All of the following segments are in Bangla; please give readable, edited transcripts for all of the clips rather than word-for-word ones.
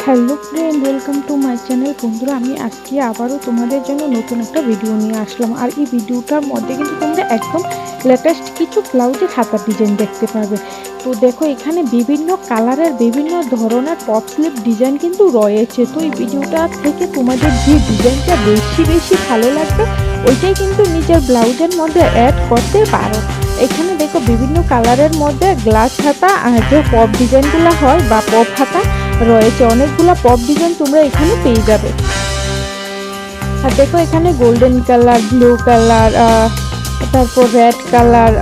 Hello friend, welcome to my channel. বন্ধুরা, আমি আজকে আবারও তোমাদের জন্য নতুন একটা ভিডিও নিয়ে আসলাম। আর এই ভিডিওটার মধ্যে কিন্তু তোমরা একদম লেটেস্ট কিছু ব্লাউজের হাতার ডিজাইন দেখতে পাবে। তো দেখো, এখানে বিভিন্ন কালারের বিভিন্ন ধরনের পপ স্লিপ ডিজাইন কিন্তু রয়েছে। তো এই ভিডিওটা থেকে তোমাদের যে ডিজাইনটা বেশি ভালো লাগবে ওইটাই কিন্তু নিজের ব্লাউজের মধ্যে অ্যাড করতে পারো। এখানে দেখো বিভিন্ন কালারের মধ্যে গ্লাস হাতা যে পপ ডিজাইনগুলো হয় বা পপ হাতা রয়েছে, অনেকগুলো পপ ডিজাইন তোমরা এখানে পেয়ে যাবে। আর দেখো, এখানে গোল্ডেন কালার, ব্লু কালার, তারপর রেড কালার,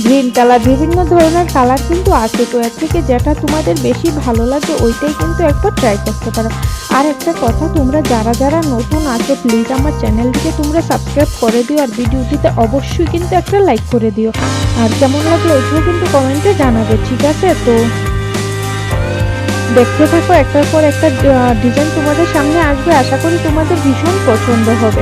গ্রিন কালার, বিভিন্ন ধরনের কালার কিন্তু আছে। তো এর থেকে যেটা তোমাদের বেশি ভালো লাগে ওইটাই কিন্তু একবার ট্রাই করতে পারো। আর একটা কথা, তোমরা যারা নতুন আছো প্লিজ আমার চ্যানেলটিকে তোমরা সাবস্ক্রাইব করে দিও, আর ভিডিওটিতে অবশ্যই কিন্তু একটা লাইক করে দিও। আর কেমন লাগলো ওইটাও কিন্তু কমেন্টে জানাবে, ঠিক আছে? তো দেখতে থাকো, একটার পর একটা ডিজাইন তোমাদের সামনে আসবে, আশা করি তোমাদের ভীষণ পছন্দ হবে।